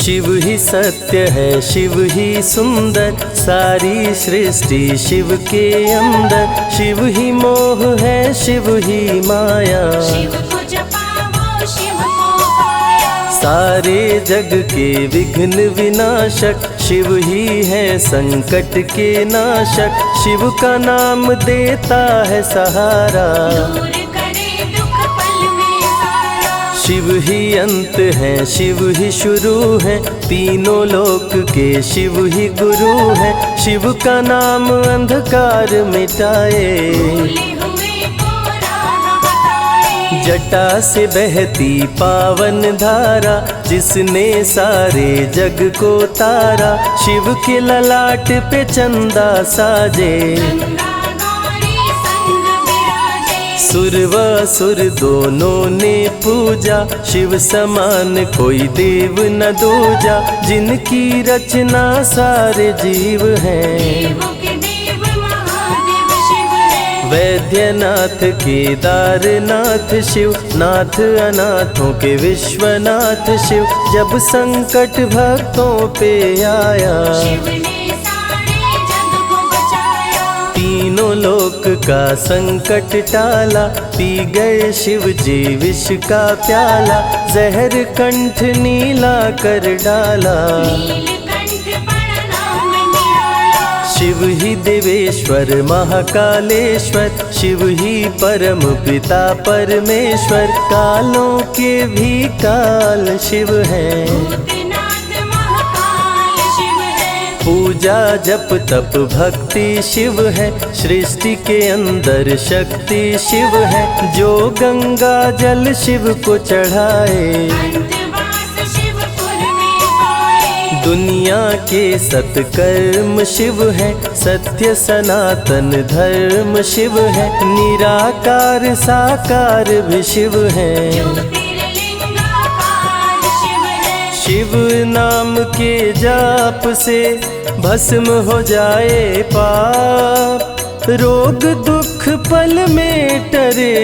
शिव ही सत्य है, शिव ही सुंदर, सारी सृष्टि शिव के अंदर। शिव ही मोह है, शिव ही माया, शिव को जपाओ शिव को पाया। सारे जग के विघ्न विनाशक, शिव ही है संकट के नाशक। शिव का नाम देता है सहारा, दूर करे दुख पल में सारा। शिव ही अंत है, शिव ही शुरू है, तीनों लोक के शिव ही गुरु है। शिव का नाम अंधकार मिटाए, भूले हुए को राह बताए। जटा से बहती पावन धारा, जिसने सारे जग को तारा। शिव के ललाट पे चंदा साजे, गंगा गौरी संग विराजे। सुर व असुर दोनों ने पूजा, शिव समान कोई देव न दूजा। जिनकी रचना सारे जीव हैं, देवों के देव महादेव शिव है। वैद्यनाथ केदारनाथ शिव, नाथ अनाथों के विश्वनाथ शिव। जब संकट भक्तों पे आया, शिव ने सारे जग को बचाया। तीनों लोक का संकट टाला, पी गए शिव जी विष का प्याला। जहर कंठ नीला कर डाला, नीलकंठ बड़ा नाम निराला। शिव ही देवेश्वर महाकालेश्वर, शिव ही परम पिता परमेश्वर। कालों के भी काल शिव हैं, भूतनाथ महाकाल शिव है। पूजा जप तप भक्ति शिव है, सृष्टि के अंदर शक्ति शिव है। जो गंगा जल शिव को चढ़ाए, अंतवास शिवपुर में पाए। दुनिया के सत्कर्म शिव है, सत्य सनातन धर्म शिव है। निराकार साकार भी शिव है, ज्योतिर्लिंगाकार शिव है। शिव नाम के जाप से भस्म हो जाए पाप। रोग दुख पल में टरे,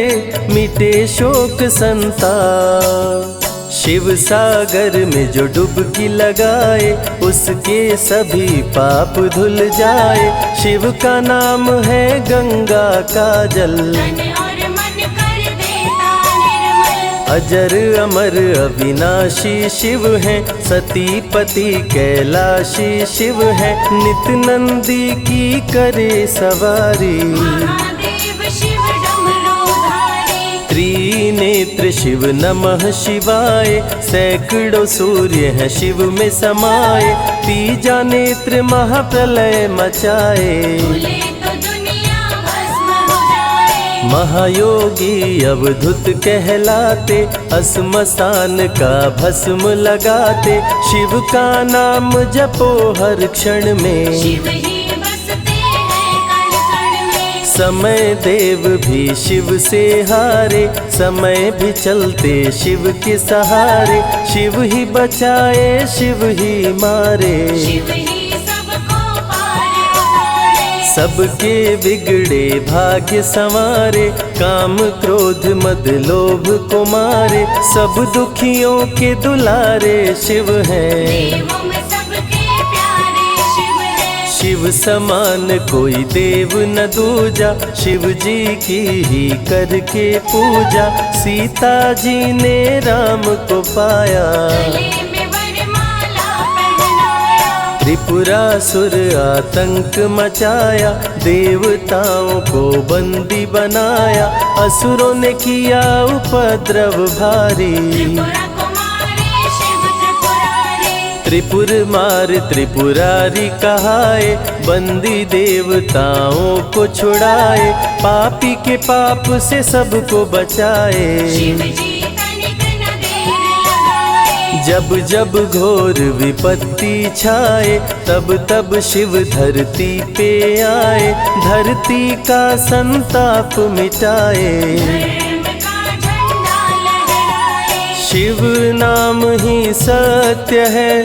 मिटे शोक संताप। शिव सागर में जो डुबकी लगाए, उसके सभी पाप धुल जाए। शिव का नाम है गंगा का जल, तन और मन कर देता निर्मल। अजर अमर अविनाशी शिव है, सती पति कैलाशी शिव है। नित नंदी की करे सवारी, महादेव शिव डमरूधारी। त्रिनेत्र शिव नमः शिवाय। सैकड़ों सूर्य हैं शिव में समाये, तीजा नेत्र महाप्रलय मचाए। भूले तो दुनिया भस्म हो जाए। महायोगी अवधूत कहलाते, अस्मशान का भस्म लगाते। शिव का नाम जपो हर क्षण में, शिव ही बसते हैं कण कण में। समय देव भी शिव से हारे, समय भी चलते शिव के सहारे। शिव ही बचाए शिव ही मारे, शिव ही सबको पार उतारे। सबके बिगड़े भाग्य संवारे। काम क्रोध मद लोभ को मारे, सब दुखियों के दुलारे शिव हैं। देवों में सबके प्यारे शिव है। शिव समान कोई देव न दूजा, शिव जी की ही करके पूजा। सीता जी ने राम को पाया, गले में वरमाला पहनाया। त्रिपुरासुर आतंक मचाया, देवताओं को बंदी बनाया। असुरों ने किया उपद्रव भारी, त्रिपुरा कुमारी शिव त्रिपुरारी। त्रिपुर मार त्रिपुरारी कहाए, बंदी देवताओं को छुड़ाए। पापी के पाप से सबको बचाए, शिव जी तनिक न देर लगाए। जब जब घोर विपत्ति छाए, तब तब शिव धरती पे आए। धरती का संताप मिटाए, धर्म का झंडा लहराए। शिव नाम ही सत्य है,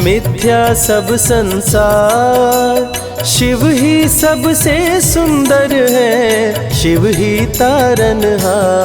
मिथ्या सब संसार। शिव ही सबसे सुंदर है, शिव ही तारनहार।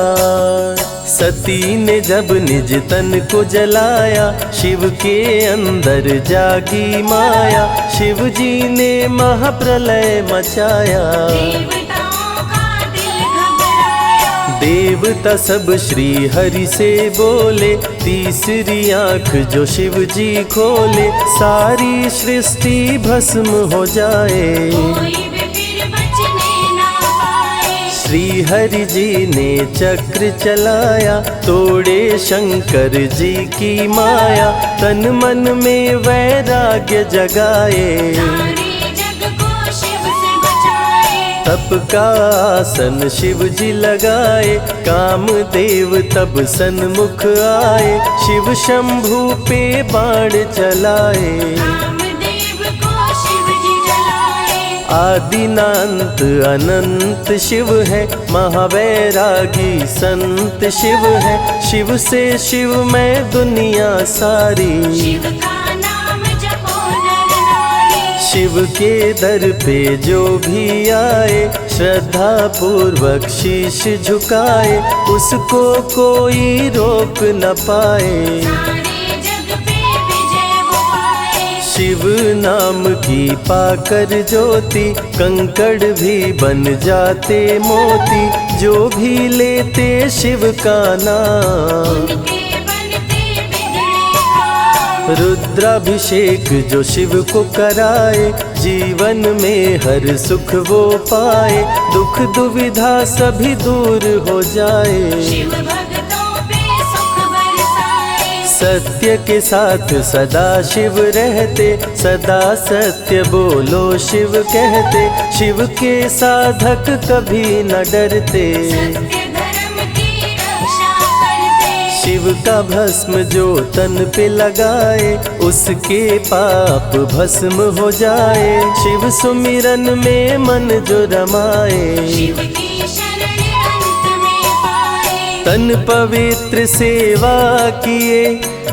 सती ने जब निज तन को जलाया, शिव के अंदर जागी माया, शिव जी ने महाप्रलय मचाया। देवताओं का दिल घबराया, देवता सब श्री हरि से बोले, तीसरी आंख जो शिव जी खोले, सारी सृष्टि भस्म हो जाए। कोई भी फिर बचने ना पाए। श्री हरि जी ने चक्र चलाया, तोड़े शंकर जी की माया, तन मन में वैराग्य जगाए। सारे जग को शिव से बचाए। तप का आसन शिव जी लगाए, कामदेव तब सन्मुख आए, शिव शंभू पे बाण चलाए। कामदेव को शिव जी जलाए। आदिनांत अनंत शिव है, महावैरागी संत शिव है, शिव से शिव में दुनिया सारी। शिव का नाम जपो नर नारी। शिव के दर पे जो भी आए, श्रद्धा पूर्वक शीश झुकाए, उसको कोई रोक न पाए। सारे जग पे विजय वो पाए। शिव नाम की पाकर ज्योति, कंकड़ भी बन जाते मोती, जो भी लेते शिव का नाम। उनके बनते बिगड़े काम। रुद्राभिषेक जो शिव को कराए, जीवन में हर सुख वो पाए, दुख दुविधा सभी दूर हो जाए। शिव भक्तों पे सुख बरसाए। सत्य के साथ सदा शिव रहते, सदा सत्य बोलो शिव कहते, शिव के साधक कभी न डरते। सत्य धर्म की रक्षा करते। शिव का भस्म जो तन पे लगाए, उसके पाप भस्म हो जाए। शिव सुमिरन में मन जो रमाए, शिव की शरण अंत में पाए। तन पवित्र सेवा किए,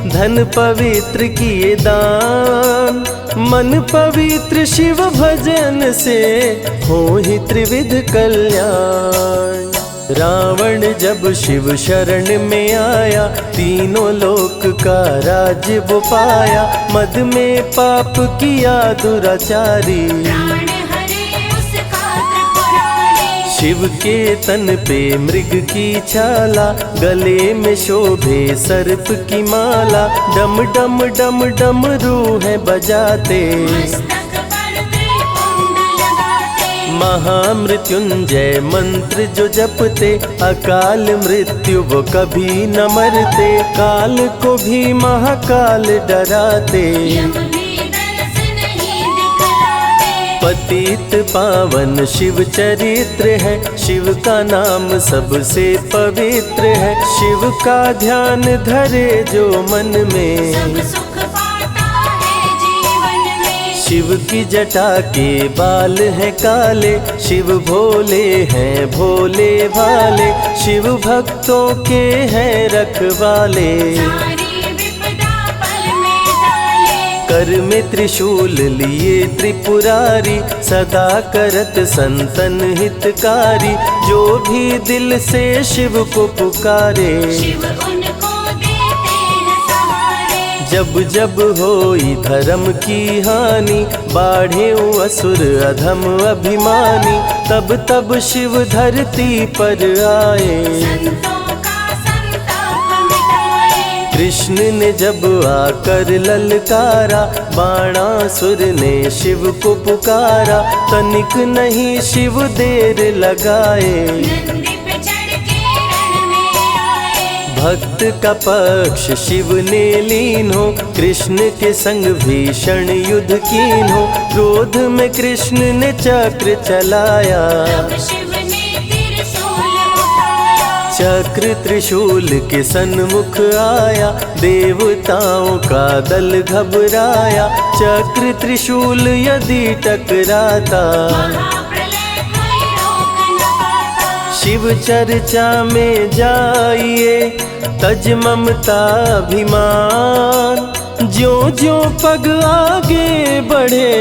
धन पवित्र किए दान, मन पवित्र शिव भजन से हो ही त्रिविध कल्याण। रावण जब शिव शरण में आया, तीनों लोक का राज्य वो पाया, मद में पाप किया दुराचारी। प्राण हरे उसका त्रिपुरारी। शिव के तन पे मृग की छाला, गले में शोभे सर्प की माला, डम डम डम डम रूह बजाते। मस्तक पर त्रिपुंड लगाते। महामृत्युंजय मंत्र जो जपते, अकाल मृत्यु वो कभी न मरते, काल को भी महाकाल डराते। यम भी दरस नहीं दिखलाते। पतित पावन शिव चरित्र है, शिव का नाम सबसे पवित्र है, शिव का ध्यान धरे जो मन में, सब सुख पाता है जीवन में। शिव की जटा के बाल हैं काले, शिव भोले हैं भोले भाले, शिव भक्तों के हैं रखवाले। सारी विपदा पल में टाले। कर में त्रिशूल लिए त्रिपुरारी, सदा करत संतन हितकारी, जो भी दिल से शिव को पुकारे। शिव उनको देते हैं सहारे। जब जब होई धर्म की हानि, बाढ़े असुर अधम अभिमानी, तब तब शिव धरती पर आए। संतों का संताप मिटाए। कृष्ण ने जब आकर ललकारा, बाणासुर ने शिव को पुकारा, तनिक नहीं शिव देर लगाए। नंदी पे चढ़ के रण में आए। भक्त का पक्ष शिव ने लीन हो, कृष्ण के संग भीषण युद्ध कीन हो, क्रोध में कृष्ण ने चक्र चलाया। तब शिव ने त्रिशूल उठाया। चक्र त्रिशूल के सन्मुख आया, देवताओं का दल घबराया, चक्र त्रिशूल यदि टकराता, महाप्रलय कोई रोक न पाता। शिव चर्चा में जाइए, तज ममता अभिमान, ज्यों ज्यों पग आगे बढ़े,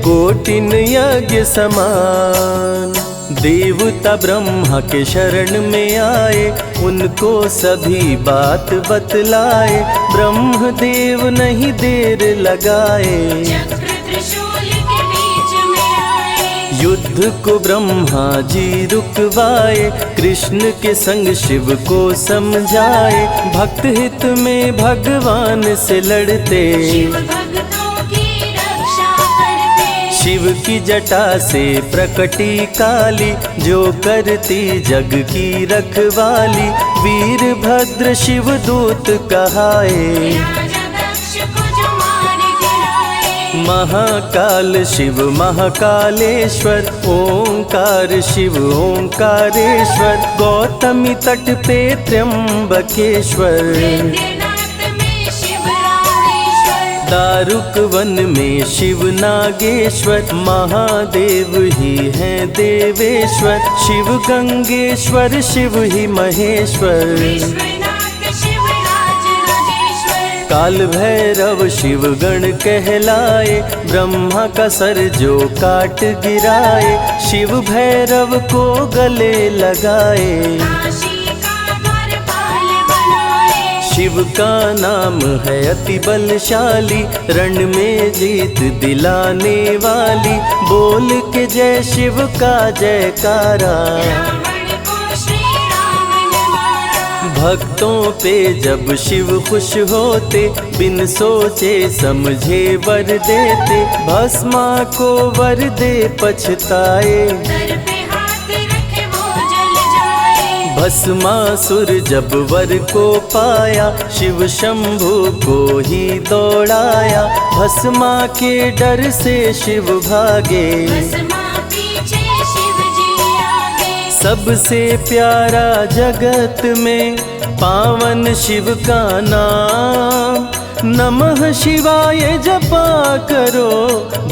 कोटिन यज्ञ समान। देवता ब्रह्मा के शरण में आए, उनको सभी बात बतलाए। ब्रह्मदेव नहीं देर लगाए, चक्र त्रिशूल के बीच में आए। युद्ध को ब्रह्मा जी रुकवाए, कृष्ण के संग शिव को समझाए। भक्त हित में भगवान से लड़ते, शिव भक्तों की रक्षा करते। शिव की जटा से प्रकटी काली, जो करती जग की रखवाली। वीरभद्र शिव दूत कहाए, राजा दक्ष को जो मार गिराए। महाकाल शिव महाकालेश्वर, ओंकार शिव ओंकारेश्वर। गौतमी तट पे त्र्यंबकेश्वर, वैद्यनाथ में शिव रामेश्वर। दारुक वन में शिव नागेश्वर। महादेव ही हैं देवेश्वर, शिव गंगेश्वर शिव ही महेश्वर। विश्वनाथ शिव राज राजेश्वर। काल भैरव शिव गण कहलाए, ब्रह्मा का सर जो काट गिराए। शिव भैरव को गले लगाए, काशी का द्वारपाल बनाए। शिव का नाम है अति बलशाली, रण में जीत दिलाने वाली। बोल के जय शिव का जयकारा, रावण को श्री राम ने मारा। भक्तों पे जब शिव खुश होते, बिन सोचे समझे वर देते। भस्मा को वर दे पछताए, सर पे हाथ रखे वो जल जाए। भस्मासुर जब वर को पाया, शिव शंभु को ही दौड़ाया। भस्मा के डर से शिव भागे, भस्मा पीछे शिव जी आगे। सबसे प्यारा जगत में पावन शिव का नाम। नमः शिवाय जपा करो,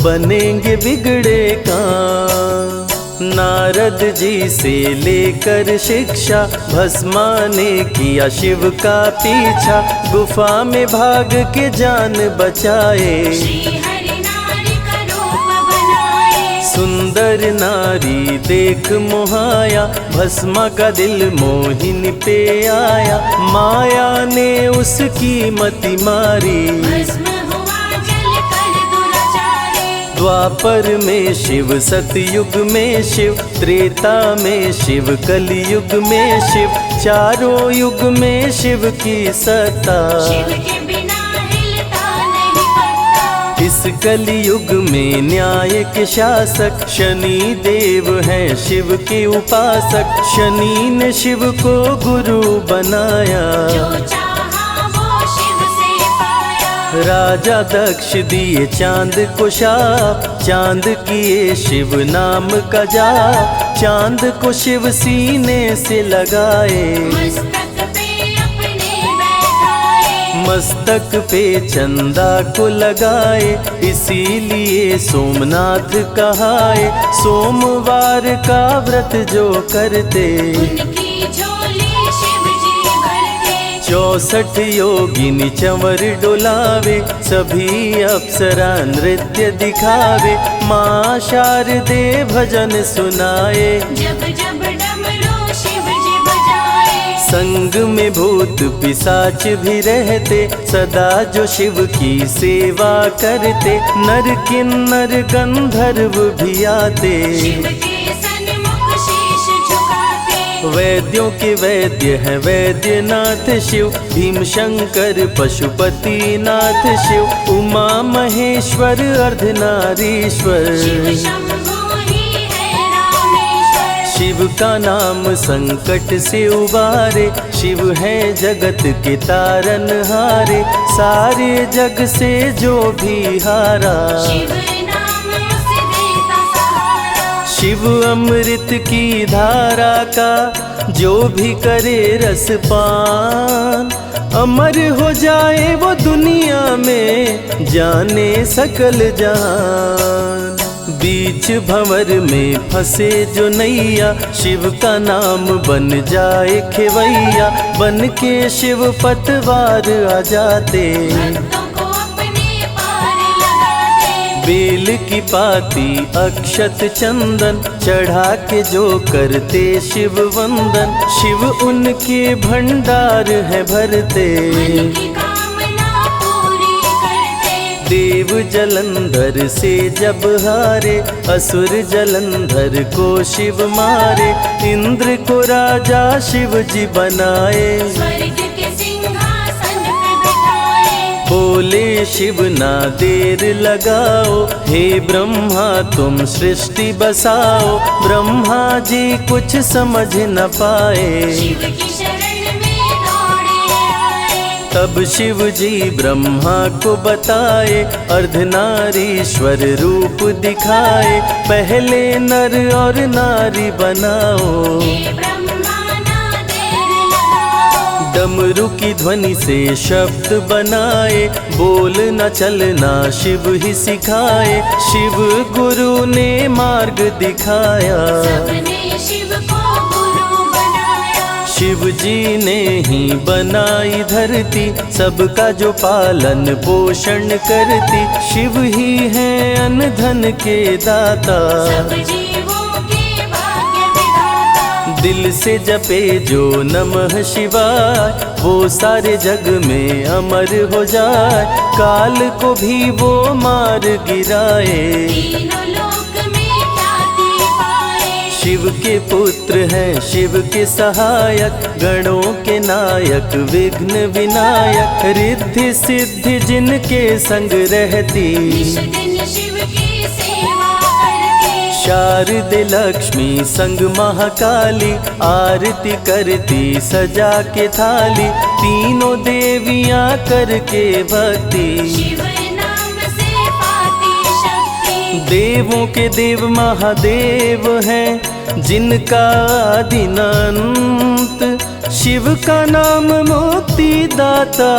बनेंगे बिगड़े काम। नारद जी से लेकर शिक्षा, भस्मा ने किया शिव का पीछा। गुफा में भाग के जान बचाए, श्री हरि नारी का रूप बनाए। सुंदर नारी देख मोहाया, भस्मा का दिल मोहिनी पे आया। माया ने उसकी मति मारी, भस्म हुआ जल कर दुराचारी। द्वापर में शिव सतयुग में शिव, त्रेता में शिव कलयुग में शिव। चारों युग में शिव की सत्ता, शिव के बिना हिलता नहीं पत्ता। इस कलयुग में न्याय के शासक, शनि देव हैं शिव के उपासक। शनि ने शिव को गुरु बनाया, जो चाहा वो शिव से पाया। राजा दक्ष दिए चांद को शाप, चांद किए शिव नाम का जाप। चांद को शिव सीने से लगाए, मस्तक पे अपने बैठाए। मस्तक पे चंदा को लगाए। इसीलिए सोमनाथ कहाए, सोमवार का व्रत जो करते। उनकी झोली शिव जी भरते। 64 योगिनी चंवर डोलावे, सभी अप्सरा नृत्य दिखावे। माँ शारदे भजन सुनाए, जब जब डमरू शिव जी बजाए। संग में भूत पिशाच भी रहते, सदा जो शिव की सेवा करते। नर किन्नर गंधर्व भी आते, शिव के सन्मुख शीश झुकाते। वैद्यों के वैद्य है वैद्यनाथ शिव। भीम शंकर पशुपति नाथ शिव। उमा महेश्वर अर्धनारीश्वर, शिव शंभु ही है रामेश्वर। शिव का नाम संकट से उबारे। शिव है जगत के तारनहारे, सारे जग से जो भी हारा। शिव नाम उसे देता सहारा। शिव अमृत की धारा का जो भी करे रसपान, अमर हो जाए वो दुनिया में, जाने सकल जहान। बीच भंवर में फंसे जो नैया, शिव का नाम बन जाए खेवैया। बन के शिव पतवार आ जाते, भक्तों को अपने पार लगाते। बेल की पाती अक्षत चंदन चढ़ा के जो करते शिव वंदन, शिव उनके भंडार है भरते। मन की कामना पूरी करते। देव जलंधर से जब हारे, असुर जलंधर को शिव मारे। इंद्र को राजा शिव जी बनाए, स्वर्ग के सिंहासन पे बिठाए। बोले शिव ना देर लगाओ, हे ब्रह्मा तुम सृष्टि बसाओ। ब्रह्मा जी कुछ समझ न पाए, शिव की शरण में दौड़े आए। तब शिव जी ब्रह्मा को बताए, अर्धनारीश्वर रूप दिखाए। पहले नर और नारी बनाओ, हे ब्रह्मा ना देर लगाओ। डमरू की ध्वनि से शब्द बनाए, बोलना चलना शिव ही सिखाए। शिव गुरु ने मार्ग दिखाया, सबने शिव को गुरु बनाया। शिव जी ने ही बनाई धरती, सबका जो पालन पोषण करती। शिव ही है अन्न धन के दाता, सब जीवों के भाग्य विधाता। दिल से जपे जो नमः शिवाय, वो सारे जग में अमर हो जाए। काल को भी वो मार गिराए, तीनों लोक में ख्याति पाए। शिव के पुत्र हैं शिव के सहायक, गणों के नायक विघ्न विनायक। रिद्धि सिद्धि जिनके संग रहती, निश दिन शिव की सेवा करते। शारदे लक्ष्मी संग महाकाली, आरती करती सजा के थाली। तीनों देवियां करके भक्ति, शिव नाम से पाती शक्ति। देवों के देव महादेव हैं, जिनका आदि न अंत। शिव का नाम मुक्ति दाता,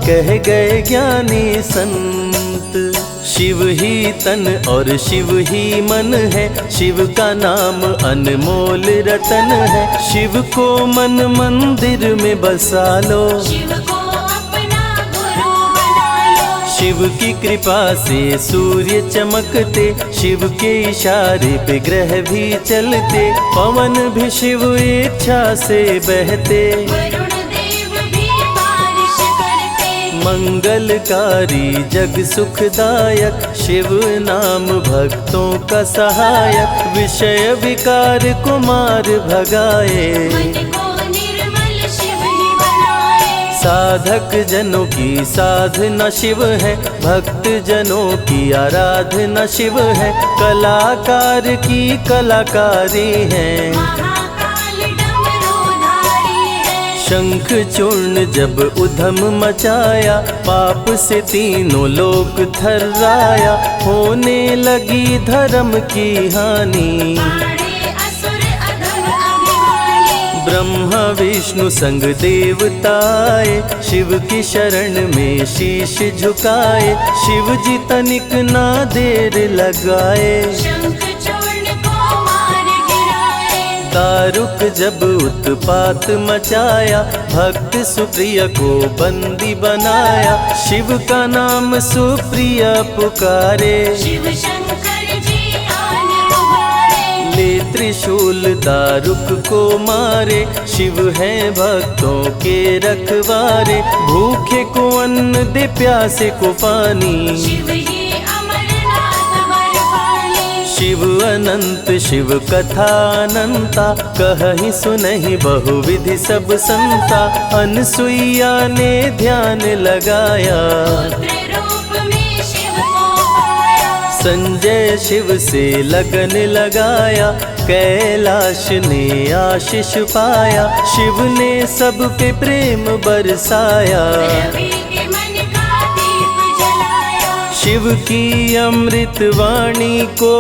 कह गए ज्ञानी संत। शिव ही तन और शिव ही मन है, शिव का नाम अनमोल रतन है। शिव को मन मंदिर में बसा लो, शिव को अपना गुरु बना लो। शिव की कृपा से सूर्य चमकते, शिव के इशारे पे ग्रह भी चलते। पवन भी शिव इच्छा से बहते, वरुण देव भी बारिश करते। मंगलकारी जग सुखदायक, शिव नाम भक्तों का सहायक। विषय विकार को मार भगाए, मन को निर्मल शिव ही बनाए। साधक जनों की साधना शिव है, भक्त जनों की आराधना शिव है। कलाकार की कलाकारी है, महाकाल डमरूधारी है। शंख चूर्ण जब उधम मचाया, पाप से तीनों लोक थर्राया। होने लगी धर्म की हानि, बाड़े असुर अधम अभिमानी। ब्रह्मा विष्णु संग देवताए, शिव की शरण में शीश झुकाए। शिव जी तनिक ना देर लगाए, शंख चूर्ण को मार गिराए। दारुक जब उत्पात मचाया, भक्त सुप्रिय को बंदी बनाया। शिव का नाम सुप्रिय पुकारे, शिव शंकर जी आन उबारे। ले त्रिशूल दारुक को मारे। शिव है भक्तों के रखवारे, भूखे को अन्न दे प्यासे को पानी। शिव ही अमरनाथ वर पानी। शिव अनंत शिव कथा अनंता, कहीं सुनहि बहुविधि सब संता। अनसुईया ने ध्यान लगाया, पुत्र रूप में शिव को पाया। संजय शिव से लगन लगाया। कैलाश ने आशीष पाया, शिव ने सब पे प्रेम बरसाया। रवि के मन का दीप जलाया। शिव की अमृत वाणी को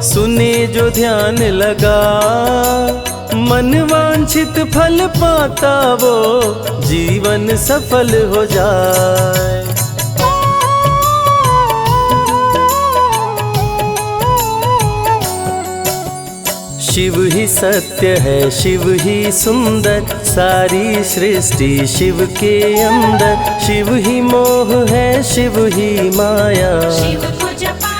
सुने जो ध्यान लगा, मन वांछित फल पाता वो जीवन सफल हो जाए। शिव ही सत्य है, शिव ही सुंदर, सारी सृष्टि शिव के अंदर। शिव ही मोह है, शिव ही माया, शिव को जपा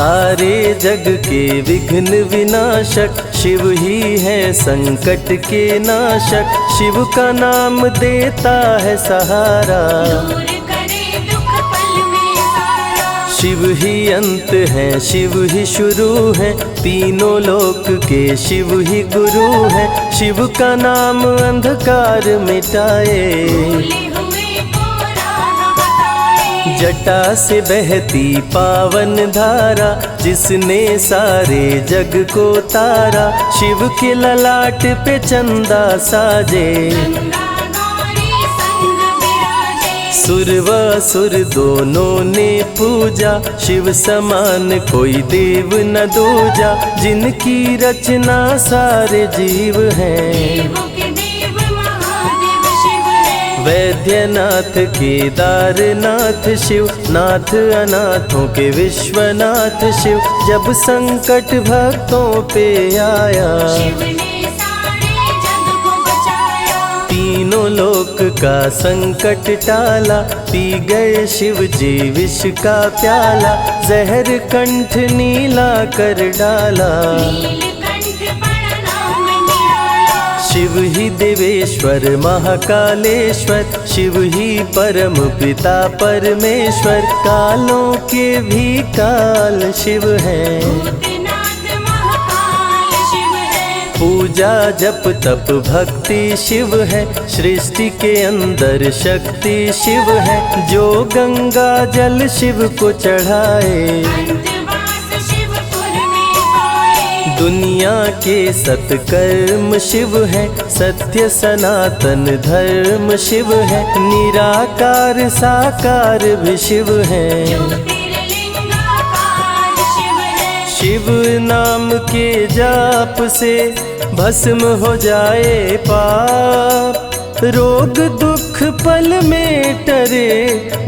सारे जग के विघ्न विनाशक शिव ही है संकट के नाशक। शिव का नाम देता है सहारा, दूर करे दुख पल में सारा। शिव ही अंत है शिव ही शुरू है, तीनों लोक के शिव ही गुरु है। शिव का नाम अंधकार मिटाए, भूले हुए को राह बताए। जटा से बहती पावन धारा, जिसने सारे जग को तारा। शिव के ललाट पे चंदा साजे, गंगा गौरी संग विराजे। सुर व असुर दोनों ने पूजा, शिव समान कोई देव न दूजा। जिनकी रचना सारे जीव हैं, देवों के देव महादेव शिव है। वैद्यनाथ केदारनाथ शिव, नाथ अनाथों के विश्वनाथ शिव। जब संकट भक्तों पे आया, शिव ने सारे जग को बचाया। तीनों लोक का संकट टाला। पी गए शिव जी विष का प्याला, जहर कंठ नीला कर डाला। नीलकंठ बड़ा नाम निराला। शिव ही देवेश्वर महाकालेश्वर, शिव ही परम पिता परमेश्वर। कालों के भी काल शिव हैं, भूतनाथ महाकाल शिव है। पूजा जप तप भक्ति शिव है। सृष्टि के अंदर शक्ति शिव है, जो गंगा जल शिव को चढ़ाए। अंतवास शिवपुर में पाए। दुनिया के सत्कर्म शिव है, सत्य सनातन धर्म शिव है। निराकार साकार भी शिव है, ज्योतिर्लिंगाकार शिव है। शिव नाम के जाप से भस्म हो जाए पाप। रोग दुख पल में टरे,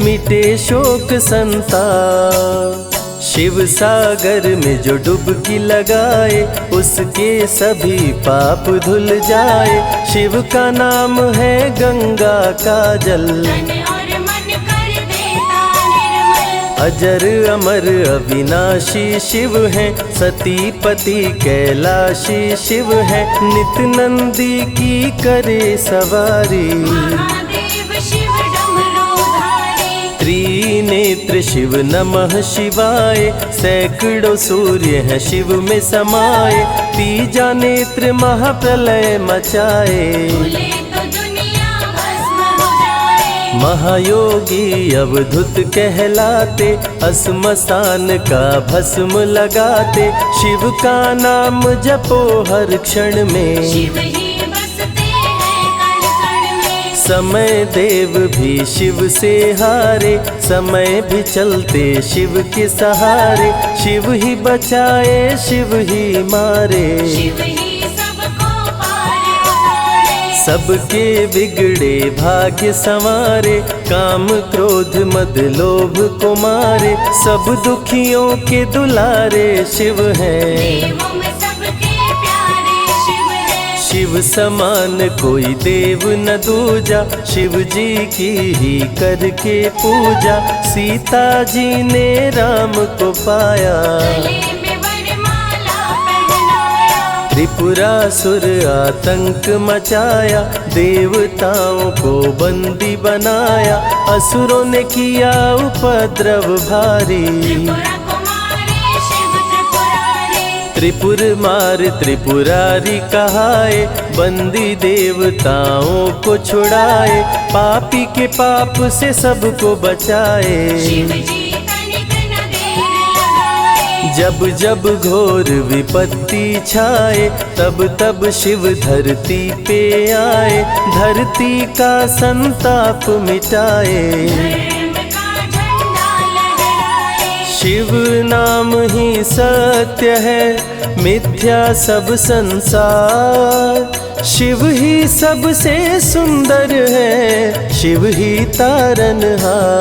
मिटे शोक संताप। शिव सागर में जो डुबकी लगाए, उसके सभी पाप धुल जाए। शिव का नाम है गंगा का जल, तन और मन कर देता निर्मल। अजर अमर अविनाशी शिव है। सतीपति कैलाशी शिव है, नित नंदी की करे सवारी। महादेव शिव डमरूधारी। त्रिनेत्र शिव नमः शिवाय, सैकड़ों सूर्य हैं शिव में समाये। तीजा नेत्र महाप्रलय मचाए, भूले तो दुनिया भस्म हो जाए। महायोगी अवधूत कहलाते, अस्मशान का भस्म लगाते। शिव का नाम जपो हर क्षण में, शिव ही बसते हैं कण कण में। समय देव भी शिव से हारे, समय भी चलते शिव के सहारे। शिव ही बचाए शिव ही मारे, शिव ही सबको पार उतारे। सबके बिगड़े भाग्य संवारे। काम क्रोध मद लोभ को मारे, सब दुखियों के दुलारे शिव हैं। देवों में सबके प्यारे शिव है। शिव समान कोई देव न दूजा, शिव जी की ही करके पूजा। सीता जी ने राम को पाया, गले में वरमाला पहनाया। त्रिपुरासुर आतंक मचाया। देवताओं को बंदी बनाया, असुरों ने किया उपद्रव भारी। त्रिपुरा कुमारी शिव त्रिपुरारी। त्रिपुर मार त्रिपुरारी कहाए, बंदी देवताओं को छुड़ाए। पापी के पाप से सबको बचाए, शिव जी तनिक न देर लगाए। जब जब घोर विपत्ति छाए, तब तब शिव धरती पे आए। धरती का संताप मिटाए, धर्म का झंडा लहराए। शिव नाम ही सत्य है, मिथ्या सब संसार। शिव ही सबसे सुंदर है, शिव ही तारनहार।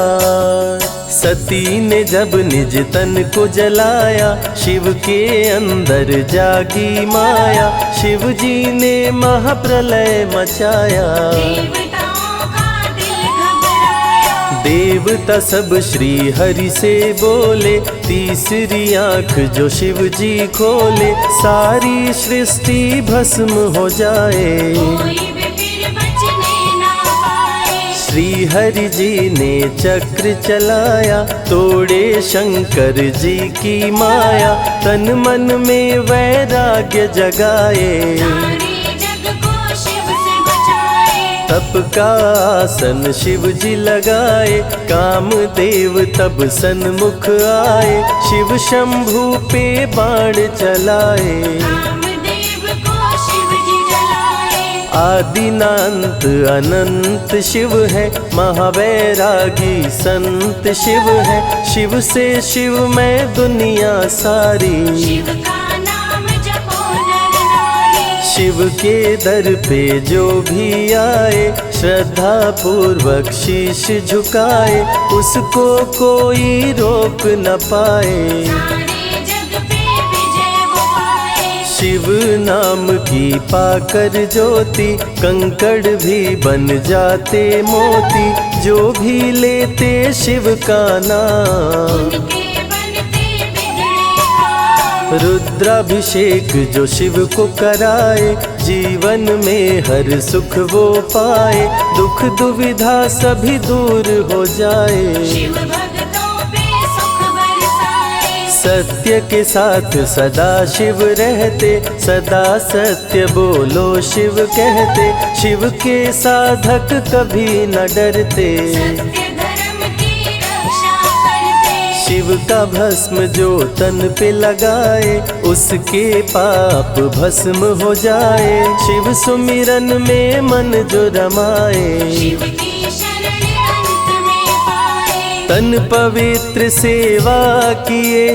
सती ने जब निज तन को जलाया, शिव के अंदर जागी माया। शिव जी ने महाप्रलय मचाया, देवताओं का दिल घबराया। देवता सब श्री हरि से बोले, तीसरी आंख जो शिव जी खोले, सारी सृष्टि भस्म हो जाए। कोई भी फिर बचने ना पाए। श्री हरि जी ने चक्र चलाया, तोड़े शंकर जी की माया, तन मन में वैराग्य जगाए। सारे जग को शिव से बचाए। तप का आसन शिव जी लगाए, कामदेव तब सन्मुख आए, शिव शंभू पे बाण चलाए। कामदेव को शिव जी जलाए। आदिनांत अनंत शिव है, महावैरागी संत शिव है, शिव से शिव में दुनिया सारी। शिव का नाम जपो नर नारी। शिव के दर पे जो भी आए, श्रद्धा पूर्वक शीश झुकाए, उसको कोई रोक न पाए। सारे जग पे विजय वो पाए। शिव नाम की पाकर ज्योति, कंकड़ भी बन जाते मोती, जो भी लेते शिव का नाम। उनके बनते बिगड़े काम। रुद्राभिषेक जो शिव को कराए, जीवन में हर सुख वो पाए, दुख दुविधा सभी दूर हो जाए। शिव भक्तों पे सुख बरसाए। सत्य के साथ सदा शिव रहते, सदा सत्य बोलो शिव कहते, शिव के साधक कभी न डरते। सत्य धर्म की रक्षा करते। शिव का भस्म जो तन पे लगाए, उसके पाप भस्म हो जाए। शिव सुमिरन में मन जो रमाए, शिव की शरण अंत में पाए। तन पवित्र सेवा किए,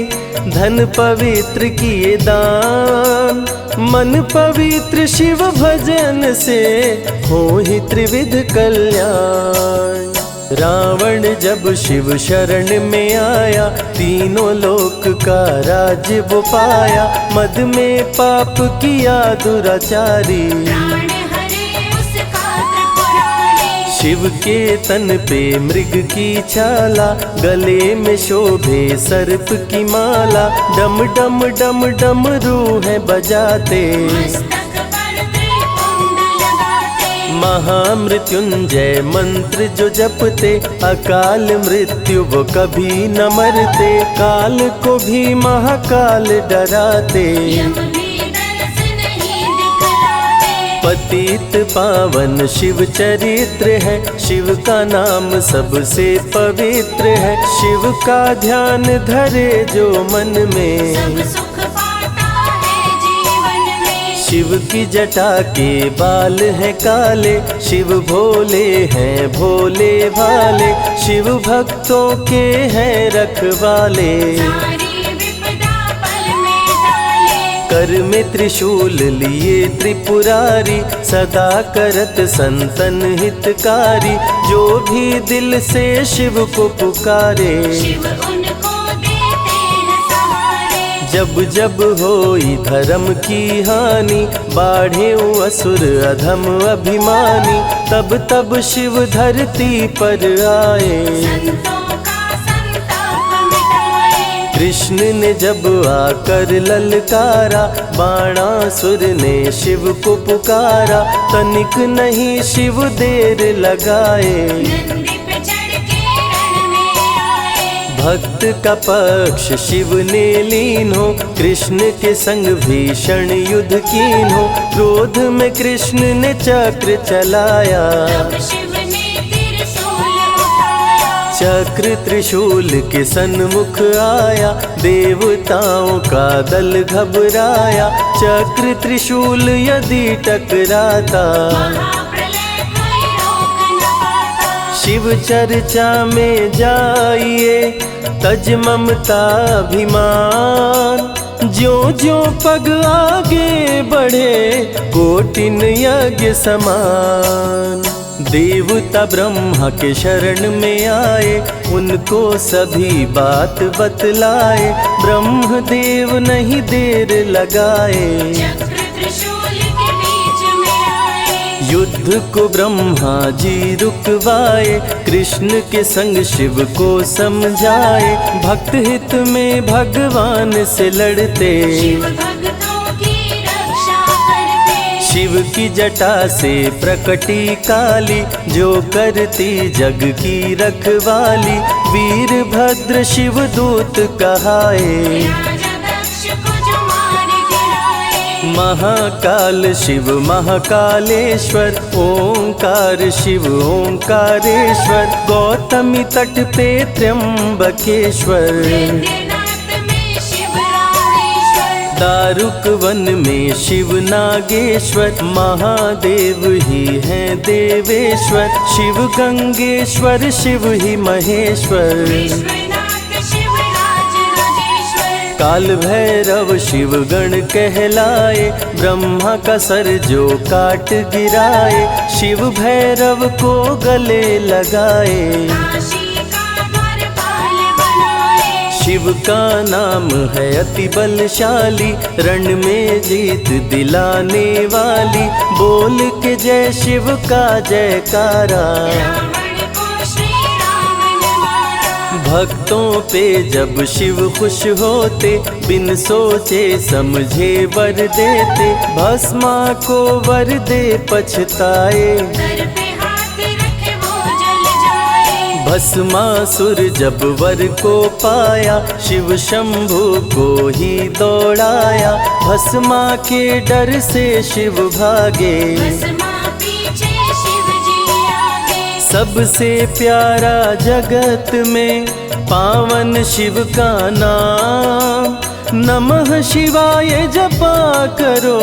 धन पवित्र किए दान, मन पवित्र शिव भजन से हो ही त्रिविध कल्याण। रावण जब शिव शरण में आया, तीनों लोक का राज्य वो पाया, मद में पाप किया दुराचारी। प्राण हरे उसका त्रिपुरारी। शिव के तन पे मृग की छाला, गले में शोभे सर्प की माला, डम डम डम डम रूहें बजाते। मस्तक पर त्रिपुंड लगाते। महामृत्युंजय मंत्र जो जपते, अकाल मृत्यु वो कभी न मरते, काल को भी महाकाल डराते। यम भी दरस नहीं दिखलाते। पतित पावन शिव चरित्र है, शिव का नाम सबसे पवित्र है, शिव का ध्यान धरे जो मन में, सब सुख पाता है जीवन में। शिव की जटा के बाल हैं काले, शिव भोले हैं भोले भाले, शिव भक्तों के हैं रखवाले। सारी विपदा पल में टाले। कर में त्रिशूल लिए त्रिपुरारी, सदा करत संतन हितकारी, जो भी दिल से शिव को पुकारे। शिव उनको देते हैं सहारे। जब जब होई धर्म की हानि, बाढ़े असुर अधम अभिमानी, तब तब शिव धरती पर आए। संतों का संताप मिटाए। कृष्ण ने जब आकर ललकारा, बाणासुर ने शिव को पुकारा, तनिक नहीं शिव देर लगाए। नंदी पे चढ़ के रण में आए। भक्त का पक्ष शिव ने लीन हो, कृष्ण के संग भीषण युद्ध कीन हो, क्रोध में कृष्ण ने चक्र चलाया। तब शिव ने त्रिशूल उठाया। चक्र त्रिशूल के सन्मुख आया, देवताओं का दल घबराया, चक्र त्रिशूल यदि टकराता, महाप्रलय कोई रोक न पाता। शिव चर्चा में जाइए, तज ममता अभिमान, ज्यों ज्यों पग आगे बढ़े, कोटिन यज्ञ समान। देवता ब्रह्मा के शरण में आए, उनको सभी बात बतलाए, ब्रह्मदेव नहीं देर लगाए। चक्र त्रिशूल के बीच में आए। युद्ध को ब्रह्मा जी रुकवाए, कृष्ण के संग शिव को समझाए। भक्त हित में भगवान से लड़ते, शिव भक्तों की रक्षा करते। शिव की जटा से प्रकटी काली, जो करती जग की रखवाली। वीरभद्र शिव दूत कहाए, राजा दक्ष को जो मार गिराए। महाकाल शिव महाकालेश्वर, ओंकार शिव ओंकारेश्वर। गौतमी तट पे त्र्यंबकेश्वर, वैद्यनाथ में शिव रामेश्वर। दारुक वन में शिव नागेश्वर। महादेव ही हैं देवेश्वर, शिव गंगेश्वर शिव ही महेश्वर। विश्वनाथ शिव राजराजेश्वर। काल भैरव शिव गण कहलाए, ब्रह्मा का सर जो काट गिराए। शिव भैरव को गले लगाए, काशी का द्वारपाल बनाए। शिव का नाम है अति बलशाली, रण में जीत दिलाने वाली। बोल के जय शिव का जयकारा, रावण को श्री राम ने मारा। भक्तों पे जब शिव खुश होते, बिन सोचे समझे वर देते। भस्मा को वर दे पछताए, सर पे हाथ रखे वो जल जाए। भस्मासुर जब वर को पाया, शिव शंभु को ही दौड़ाया। भस्मा के डर से शिव भागे, भस्मा पीछे शिव जी आगे। सबसे प्यारा जगत में पावन शिव का नाम। नमः शिवाय जपा करो,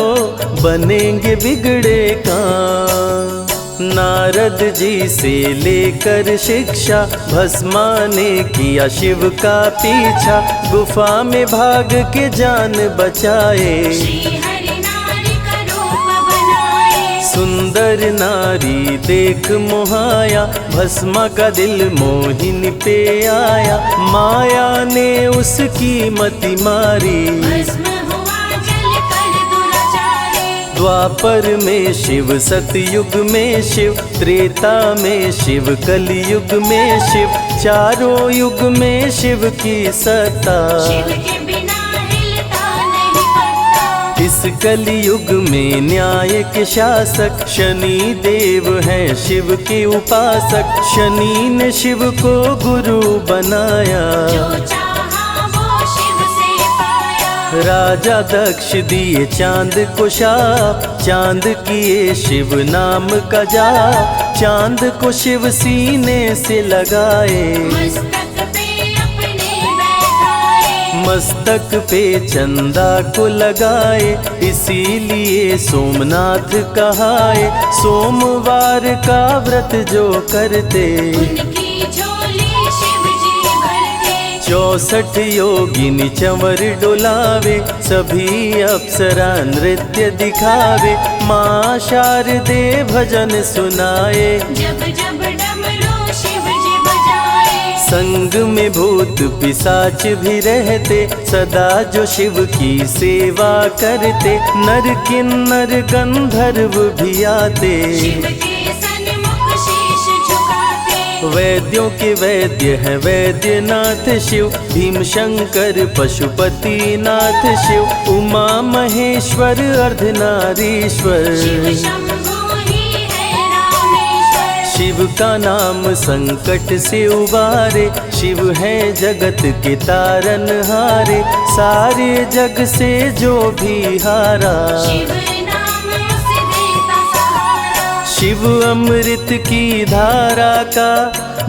बनेंगे बिगड़े काम। नारद जी से लेकर शिक्षा, भस्मा ने किया शिव का पीछा। गुफा में भाग के जान बचाए, श्री हरि नारी का रूप बनाए। सुंदर नारी देख मोहाया, भस्मा का दिल मोहिनी पे आया। माया ने उसकी मति मारी, भस्म हुआ जल कर दुराचारी। द्वापर में शिव सतयुग में शिव, त्रेता में शिव कलयुग में शिव। चारों युग में शिव की सत्ता, शिव के बिना हिलता नहीं पत्ता। इस कलयुग में न्याय के शासक, शनि देव हैं शिव के उपासक। शनि ने शिव को गुरु बनाया, जो चाहा वो शिव से पाया। राजा दक्ष दिए चांद को शाप, चांद किए शिव नाम का जाप। चांद को शिव सीने से लगाए, मस्तक पे अपने बैठाए। मस्तक पे चंदा को लगाए। इसीलिए सोमनाथ कहाए, सोमवार का व्रत जो करते। उनकी झोली शिव जी भरते। 64 योगिनी चंवर डोलावे, सभी अप्सरा नृत्य दिखावे। माँ शारदे भजन सुनाए, जब जब डमरू शिव जी बजाए। संग में भूत पिशाच भी रहते, सदा जो शिव की सेवा करते। नर किन्नर गंधर्व भी आते, शिव के सन्मुख शीश झुकाते। वैद्यों के वैद्य है वैद्यनाथ शिव। भीम शंकर पशुपति नाथ शिव। उमा महेश्वर अर्धनारीश्वर, शिव शंभु ही है रामेश्वर। शिव का नाम संकट से उबारे। शिव है जगत के तारनहारे, सारे जग से जो भी हारा। शिव नाम उसे देता सहारा। शिव अमृत की धारा का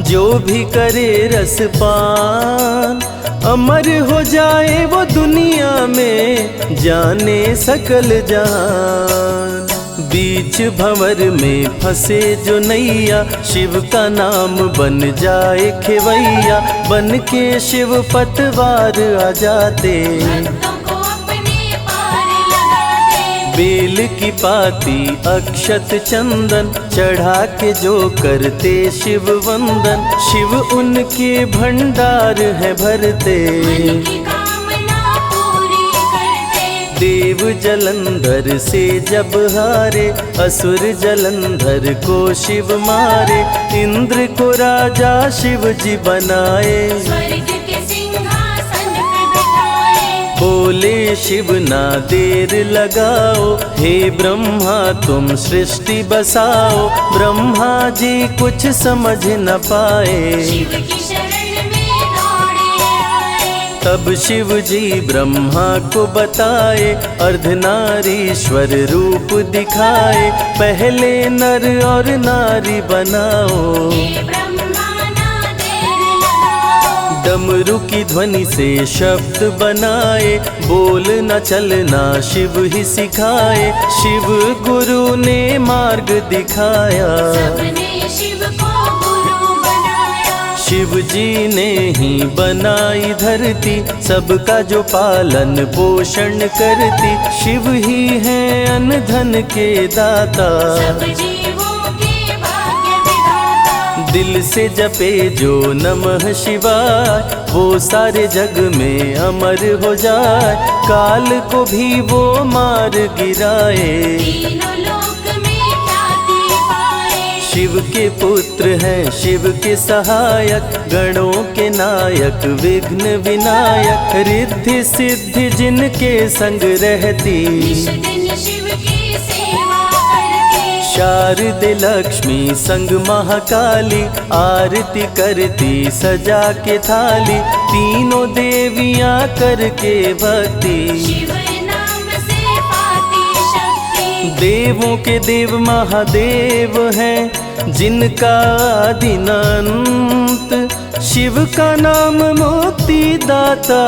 जो भी करे रसपान, अमर हो जाए वो दुनिया में, जाने सकल जहान। बीच भंवर में फंसे जो नैया, शिव का नाम बन जाए खेवैया। बन के शिव पतवार आ जाते, भक्तों को अपने पार लगाते। बेल की पाती अक्षत चंदन, चढ़ा के जो करते शिव वंदन। शिव उनके भंडार है भरते, मन की कामना पूरी करते। देव जलंधर से जब हारे, असुर जलंधर को शिव मारे। इंद्र को राजा शिव जी बनाए, स्वर्ग के सिंहासन पे बिठाए। बोले शिव ना देर लगाओ, हे ब्रह्मा तुम सृष्टि बसाओ। ब्रह्मा जी कुछ समझ न पाए, शिव की शरण में दौड़े आए। तब शिव जी ब्रह्मा को बताए, अर्धनारीश्वर रूप दिखाए। पहले नर और नारी बनाओ, हे ब्रह्मा ना देर लगाओ। डमरू की ध्वनि से शब्द बनाए, बोलना चलना शिव ही सिखाए। शिव गुरु ने मार्ग दिखाया, सबने शिव को गुरु बनाया। शिव जी ने ही बनाई धरती, सबका जो पालन पोषण करती। शिव ही है अन्न धन के दाता, सब जीवों के भाग्य विधाता। दिल से जपे जो नमः शिवाय, वो सारे जग में अमर हो जाए। काल को भी वो मार गिराए, तीनों लोक में ख्याति पाए। शिव के पुत्र हैं शिव के सहायक, गणों के नायक विघ्न विनायक। रिद्धि सिद्धि जिनके संग रहती, निश दिन शिव की सेवा करती। शारदे लक्ष्मी संग महाकाली, आरती करती सजा के थाली। तीनों देवियां करके भक्ति, शिव नाम से पाती शक्ति। देवों के देव महादेव हैं, जिनका आदि न अंत। शिव का नाम मुक्ति दाता,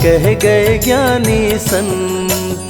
कह गए ज्ञानी संत।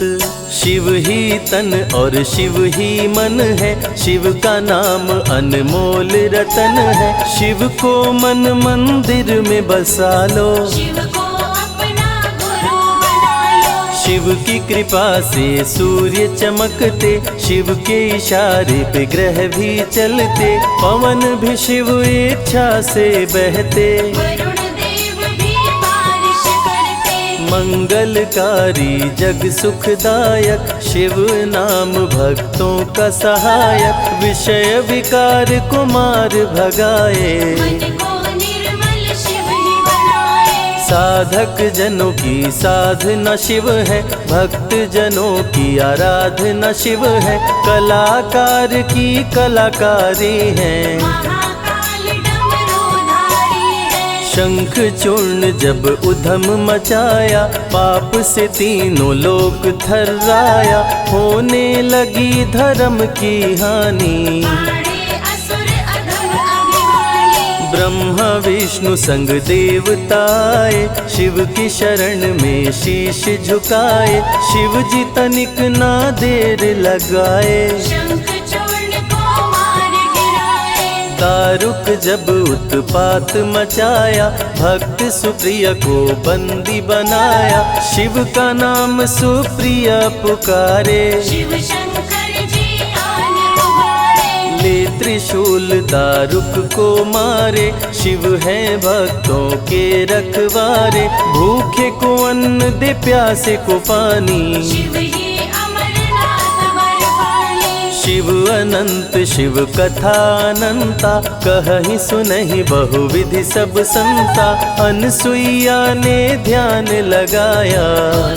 शिव ही तन और शिव ही मन है, शिव का नाम अनमोल रतन है। शिव को मन मंदिर में बसा लो, शिव को अपना गुरु बना लो। शिव की कृपा से सूर्य चमकते, शिव के इशारे पे ग्रह भी चलते। पवन भी शिव इच्छा से बहते, वरुण देव भी बारिश करते। मंगलकारी जग सुखदायक, शिव नाम भक्तों का सहायक। विषय विकार को मार भगाए, मन को निर्मल शिव ही बनाए। साधक जनों की साधना शिव है, भक्त जनों की आराधना शिव है। कलाकार की कलाकारी है, महाकाल डमरूधारी है। शंख चूर्ण जब उधम मचाया, पाप से तीनों लोक थर्राया। होने लगी धर्म की हानि, पाड़े असुर अधम अभिमानी। ब्रह्मा विष्णु संग देवताए, शिव की शरण में शीश झुकाए। शिव जी तनिक ना देर लगाए, शंख चूर्ण को मार गिराए। दारुक जब उत्पात मचाया, भक्त सुप्रिया को बंदी बनाया। शिव का नाम सुप्रिया पुकारे, शिव शंकर जी आन उबारे। ले त्रिशूल दारुक को मारे। शिव है भक्तों के रखवारे, भूखे को अन्न दे प्यासे को पानी। शिव ही अमरनाथ बरपाली। शिव अनंत शिव कथा अनंता, कहीं सुनहि बहुविधि सब संता। अनसुईया ने ध्यान लगाया,